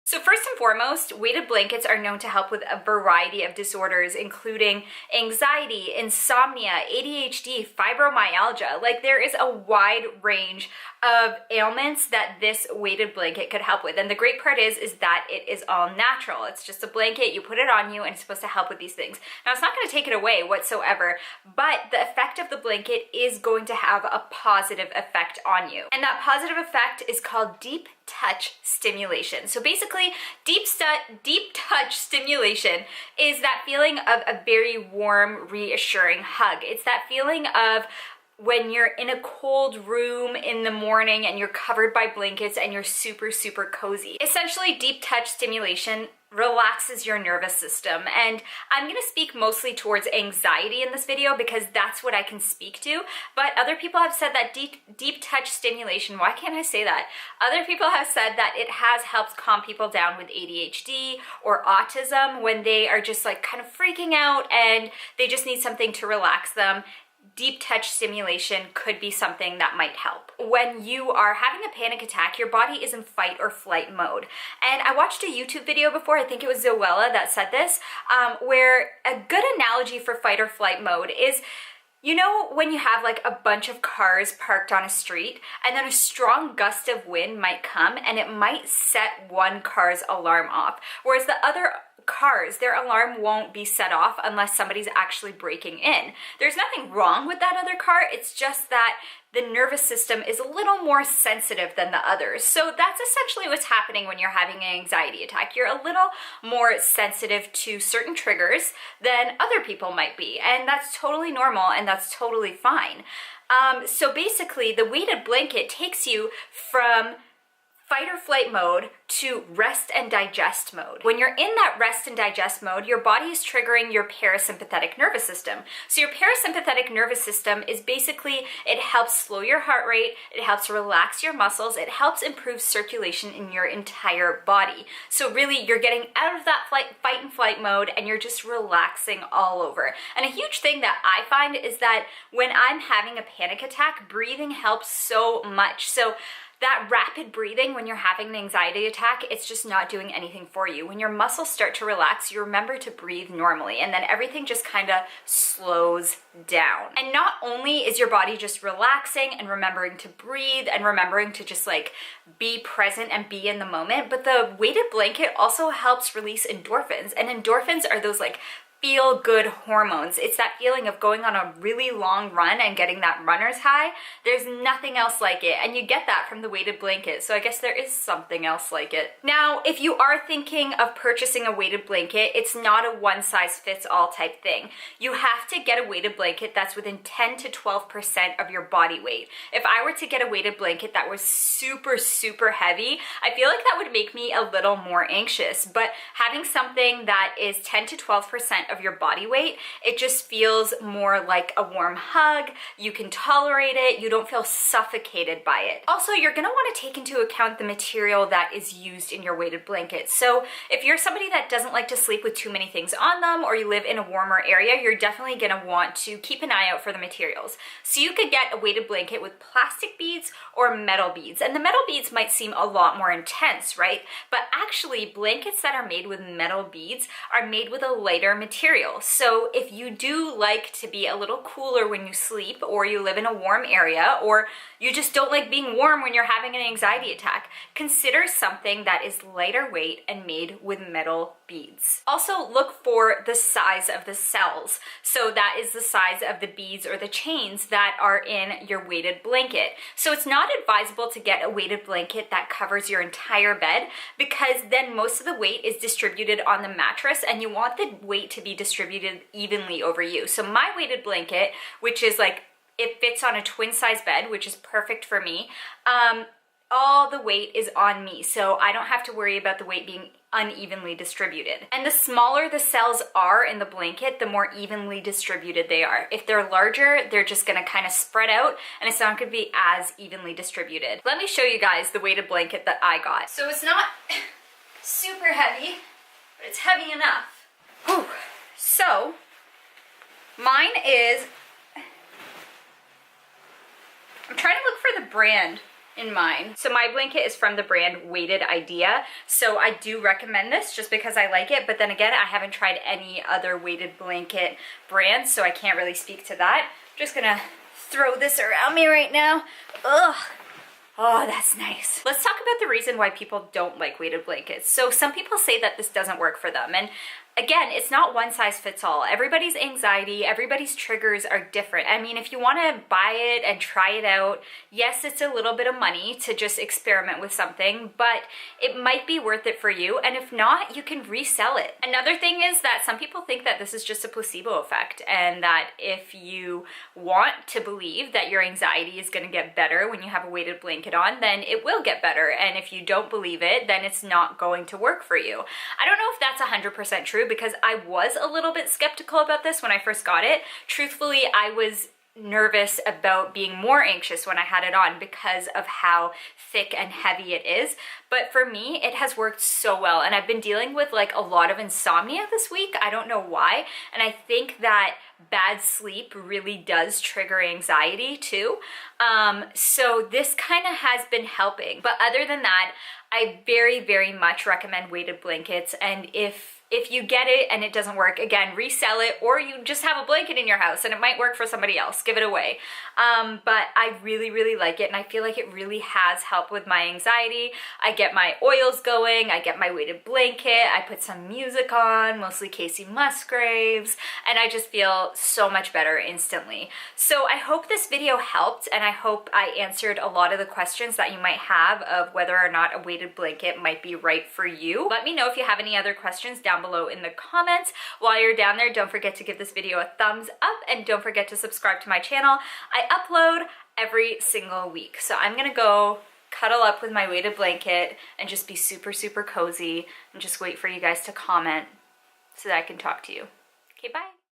So first and foremost, weighted blankets are known to help with a variety of disorders, including anxiety, insomnia, ADHD, fibromyalgia. Like, there is a wide range of ailments that this weighted blanket could help with. And the great part is that it is all natural. It's just a blanket, you put it on you, and it's supposed to help with these things. Now, it's not going to take it away whatsoever, but the effect of the blanket is going to have a positive effect on you. And that positive effect is called deep touch stimulation. So basically, deep touch stimulation is that feeling of a very warm, reassuring hug. It's that feeling of when you're in a cold room in the morning and you're covered by blankets and you're super, super cozy. Essentially, deep touch stimulation relaxes your nervous system. And I'm gonna speak mostly towards anxiety in this video because that's what I can speak to. But other people have said that deep touch stimulation, why can't I say that? Other people have said that it has helped calm people down with ADHD or autism when they are just like kind of freaking out and they just need something to relax them. Deep touch stimulation could be something that might help. When you are having a panic attack, your body is in fight or flight mode. And I watched a YouTube video before, I think it was Zoella that said this, where a good analogy for fight or flight mode is, you know, when you have like a bunch of cars parked on a street and then a strong gust of wind might come and it might set one car's alarm off, whereas the other cars, their alarm won't be set off unless somebody's actually breaking in. There's nothing wrong with that other car, it's just that the nervous system is a little more sensitive than the others. So that's essentially what's happening when you're having an anxiety attack. You're a little more sensitive to certain triggers than other people might be, and that's totally normal and that's totally fine. So basically, the weighted blanket takes you from fight or flight mode to rest and digest mode. When you're in that rest and digest mode, your body is triggering your parasympathetic nervous system. So your parasympathetic nervous system is basically, it helps slow your heart rate, it helps relax your muscles, it helps improve circulation in your entire body. So really, you're getting out of that fight and flight mode and you're just relaxing all over. And a huge thing that I find is that when I'm having a panic attack, breathing helps so much. So that rapid breathing when you're having an anxiety attack, it's just not doing anything for you. When your muscles start to relax, you remember to breathe normally, and then everything just kind of slows down. And not only is your body just relaxing and remembering to breathe and remembering to just like be present and be in the moment, but the weighted blanket also helps release endorphins. And endorphins are those like feel-good hormones. It's that feeling of going on a really long run and getting that runner's high. There's nothing else like it, and you get that from the weighted blanket, so I guess there is something else like it. Now, if you are thinking of purchasing a weighted blanket, it's not a one-size-fits-all type thing. You have to get a weighted blanket that's within 10 to 12% of your body weight. If I were to get a weighted blanket that was super, super heavy, I feel like that would make me a little more anxious, but having something that is 10 to 12% of your body weight, it just feels more like a warm hug. You can tolerate it. You don't feel suffocated by it. Also, you're gonna want to take into account the material that is used in your weighted blanket. So if you're somebody that doesn't like to sleep with too many things on them, or you live in a warmer area, you're definitely gonna want to keep an eye out for the materials. So you could get a weighted blanket with plastic beads or metal beads. And the metal beads might seem a lot more intense, right? But actually, blankets that are made with metal beads are made with a lighter material. So if you do like to be a little cooler when you sleep, or you live in a warm area, or you just don't like being warm when you're having an anxiety attack, consider something that is lighter weight and made with metal beads. Also, look for the size of the cells. So that is the size of the beads or the chains that are in your weighted blanket. So it's not advisable to get a weighted blanket that covers your entire bed, because then most of the weight is distributed on the mattress, and you want the weight to be distributed evenly over you. So my weighted blanket, which is like, it fits on a twin size bed, which is perfect for me, all the weight is on me, so I don't have to worry about the weight being unevenly distributed. And the smaller the cells are in the blanket, the more evenly distributed they are. If they're larger, they're just gonna kind of spread out, and it's not gonna be as evenly distributed. Let me show you guys the weighted blanket that I got. So it's not super heavy, but it's heavy enough. Whew. So mine is, I'm trying to look for the brand in mine. So my blanket is from the brand Weighted Idea. So I do recommend this just because I like it. But then again, I haven't tried any other weighted blanket brands, so I can't really speak to that. I'm just gonna throw this around me right now. Ugh. Oh, that's nice. Let's talk about the reason why people don't like weighted blankets. So some people say that this doesn't work for them. And again, it's not one size fits all. Everybody's anxiety, everybody's triggers are different. I mean, if you want to buy it and try it out, yes, it's a little bit of money to just experiment with something, but it might be worth it for you. And if not, you can resell it. Another thing is that some people think that this is just a placebo effect, and that if you want to believe that your anxiety is going to get better when you have a weighted blanket on, then it will get better. And if you don't believe it, then it's not going to work for you. I don't know if that's 100% true, because I was a little bit skeptical about this when I first got it. Truthfully, I was nervous about being more anxious when I had it on because of how thick and heavy it is. But for me, it has worked so well. And I've been dealing with like a lot of insomnia this week. I don't know why. And I think that bad sleep really does trigger anxiety too. So this kind of has been helping. But other than that, I very, very much recommend weighted blankets. And if you get it and it doesn't work, again, resell it, or you just have a blanket in your house and it might work for somebody else, give it away. But I really, really like it, and I feel like it really has helped with my anxiety. I get my oils going, I get my weighted blanket, I put some music on, mostly Casey Musgraves, and I just feel so much better instantly. So I hope this video helped, and I hope I answered a lot of the questions that you might have of whether or not a weighted blanket might be right for you. Let me know if you have any other questions down below in the comments. While you're down there, don't forget to give this video a thumbs up, and don't forget to subscribe to my channel. I upload every single week. So I'm gonna go cuddle up with my weighted blanket and just be super, super cozy and just wait for you guys to comment so that I can talk to you. Okay, bye.